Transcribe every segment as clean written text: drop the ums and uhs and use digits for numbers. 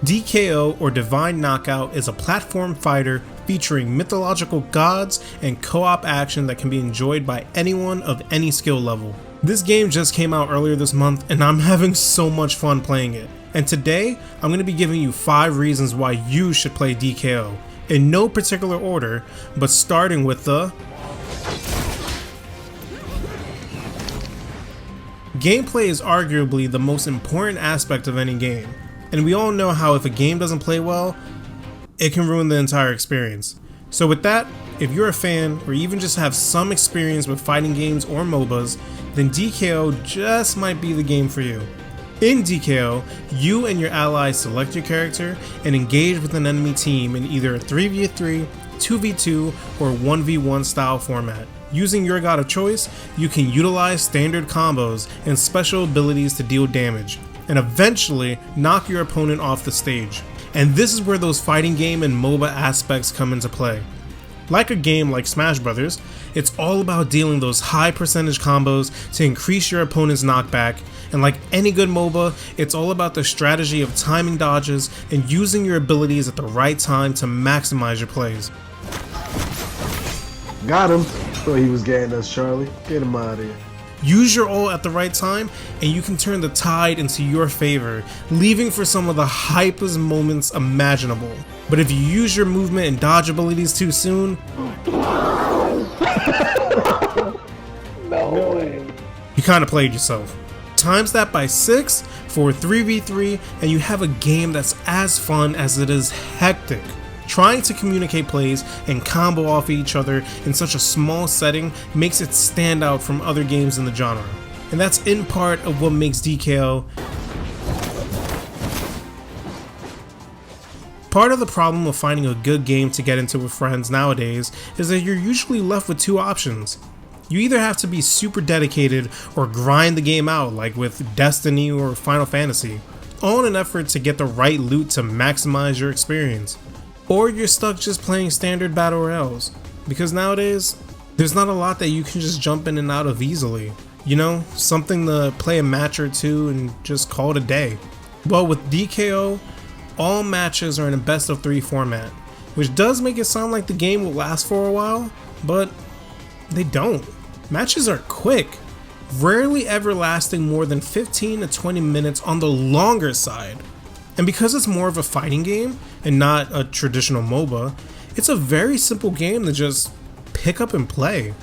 DKO or Divine Knockout is a platform fighter featuring mythological gods and co-op action that can be enjoyed by anyone of any skill level. This game just came out earlier this month and I'm having so much fun playing it. And today, I'm going to be giving you 5 reasons why you should play DKO, in no particular order, but starting with the gameplay is arguably the most important aspect of any game. And we all know how if a game doesn't play well, it can ruin the entire experience. So with that, if you're a fan or even just have some experience with fighting games or MOBAs, then DKO just might be the game for you. In DKO, you and your allies select your character and engage with an enemy team in either a 3v3, 2v2, or 1v1 style format. Using your god of choice, you can utilize standard combos and special abilities to deal damage, and eventually knock your opponent off the stage. And this is where those fighting game and MOBA aspects come into play. Like a game like Smash Brothers, it's all about dealing those high percentage combos to increase your opponent's knockback, and like any good MOBA, it's all about the strategy of timing dodges and using your abilities at the right time to maximize your plays. Got him. Thought he was getting us, Charlie. Get him out of here. Use your ult at the right time and you can turn the tide into your favor, leaving for some of the hypest moments imaginable. But if you use your movement and dodge abilities too soon, no way. You kinda played yourself. Times that by 6 for 3v3 and you have a game that's as fun as it is hectic. Trying to communicate plays and combo off each other in such a small setting makes it stand out from other games in the genre. And that's in part of what makes DKO. Part of the problem of finding a good game to get into with friends nowadays is that you're usually left with 2 options. You either have to be super dedicated or grind the game out like with Destiny or Final Fantasy, all in an effort to get the right loot to maximize your experience. Or you're stuck just playing standard battle royales, because nowadays, there's not a lot that you can just jump in and out of easily. You know, something to play a match or two and just call it a day. Well, with DKO, all matches are in a best of 3 format, which does make it sound like the game will last for a while, but they don't. Matches are quick, rarely ever lasting more than 15 to 20 minutes on the longer side. And because it's more of a fighting game and not a traditional MOBA, it's a very simple game to just pick up and play.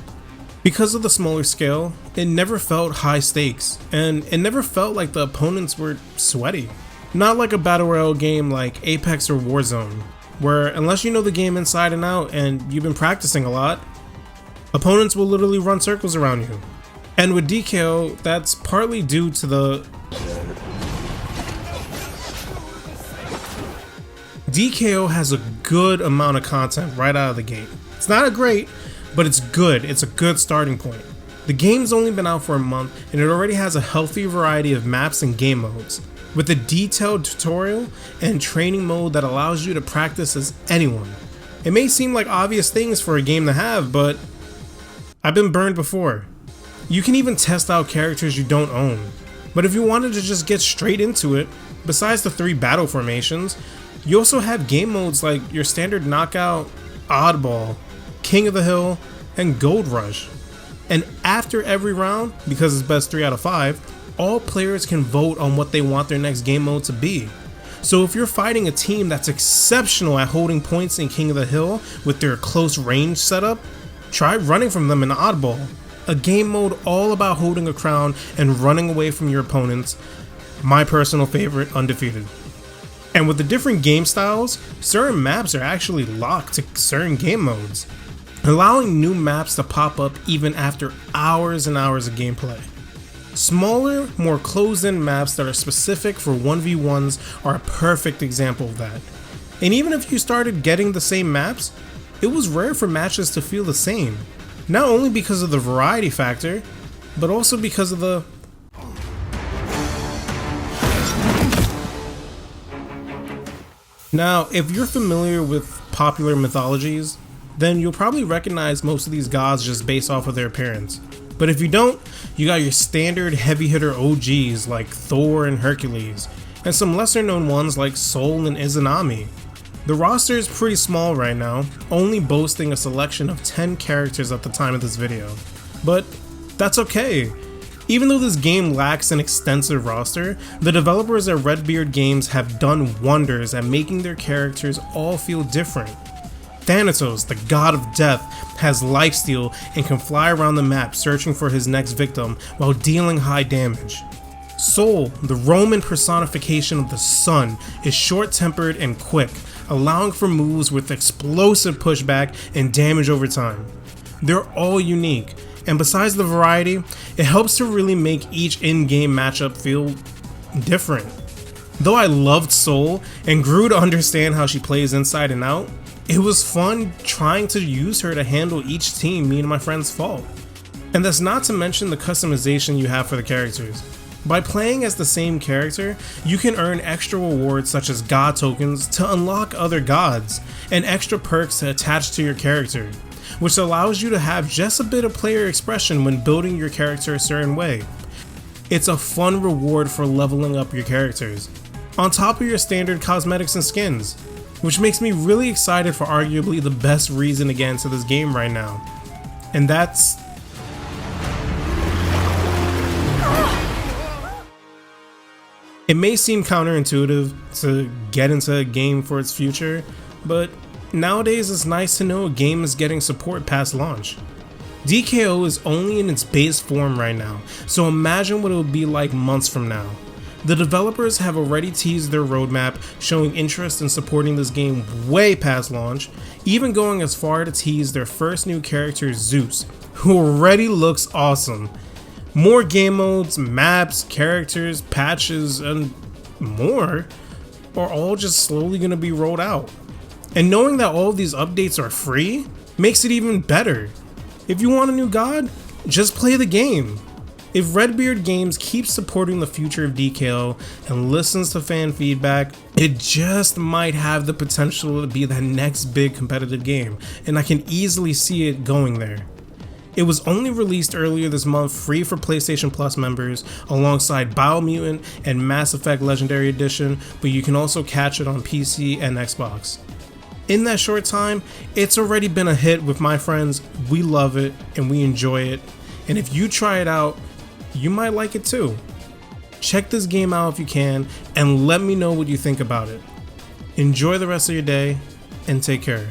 Because of the smaller scale, it never felt high stakes, and it never felt like the opponents were sweaty. Not like a battle royale game like Apex or Warzone, where unless you know the game inside and out and you've been practicing a lot, opponents will literally run circles around you. And with DKO, that's partly due to the DKO has a good amount of content right out of the gate. It's not a great, but it's good. It's a good starting point. The game's only been out for a month and it already has a healthy variety of maps and game modes, with a detailed tutorial and training mode that allows you to practice as anyone. It may seem like obvious things for a game to have, but I've been burned before. You can even test out characters you don't own. But if you wanted to just get straight into it, besides the 3 battle formations, you also have game modes like your standard knockout, oddball, king of the hill, and gold rush. And after every round, because it's best 3 out of 5, all players can vote on what they want their next game mode to be. So if you're fighting a team that's exceptional at holding points in King of the Hill with their close range setup, try running from them in oddball, a game mode all about holding a crown and running away from your opponents. My personal favorite, undefeated. And with the different game styles, certain maps are actually locked to certain game modes, allowing new maps to pop up even after hours and hours of gameplay. Smaller, more closed-in maps that are specific for 1v1s are a perfect example of that. And even if you started getting the same maps, it was rare for matches to feel the same, not only because of the variety factor, but also because of the Now, if you're familiar with popular mythologies, then you'll probably recognize most of these gods just based off of their appearance. But if you don't, you got your standard heavy hitter OGs like Thor and Hercules, and some lesser known ones like Soul and Izanami. The roster is pretty small right now, only boasting a selection of 10 characters at the time of this video. But that's okay. Even though this game lacks an extensive roster, the developers at Redbeard Games have done wonders at making their characters all feel different. Thanatos, the god of death, has lifesteal and can fly around the map searching for his next victim while dealing high damage. Soul, the Roman personification of the sun, is short-tempered and quick, allowing for moves with explosive pushback and damage over time. They're all unique, and besides the variety, it helps to really make each in-game matchup feel different. Though I loved Soul and grew to understand how she plays inside and out, it was fun trying to use her to handle each team me and my friends fought. And that's not to mention the customization you have for the characters. By playing as the same character, you can earn extra rewards such as god tokens to unlock other gods, and extra perks to attach to your character, which allows you to have just a bit of player expression when building your character a certain way. It's a fun reward for leveling up your characters, on top of your standard cosmetics and skins, which makes me really excited for arguably the best reason to get into this game right now. And that's... It may seem counterintuitive to get into a game for its future, but nowadays it's nice to know a game is getting support past launch. DKO is only in its base form right now, so imagine what it will be like months from now. The developers have already teased their roadmap, showing interest in supporting this game way past launch, even going as far to tease their first new character, Zeus, who already looks awesome. More game modes, maps, characters, patches, and more are all just slowly going to be rolled out. And knowing that all of these updates are free makes it even better. If you want a new god, just play the game. If Redbeard Games keeps supporting the future of DKO and listens to fan feedback, it just might have the potential to be that next big competitive game, and I can easily see it going there. It was only released earlier this month free for PlayStation Plus members alongside Biomutant and Mass Effect Legendary Edition, but you can also catch it on PC and Xbox. In that short time, it's already been a hit with my friends. We love it and we enjoy it, and if you try it out, you might like it too. Check this game out if you can and let me know what you think about it. Enjoy the rest of your day and take care.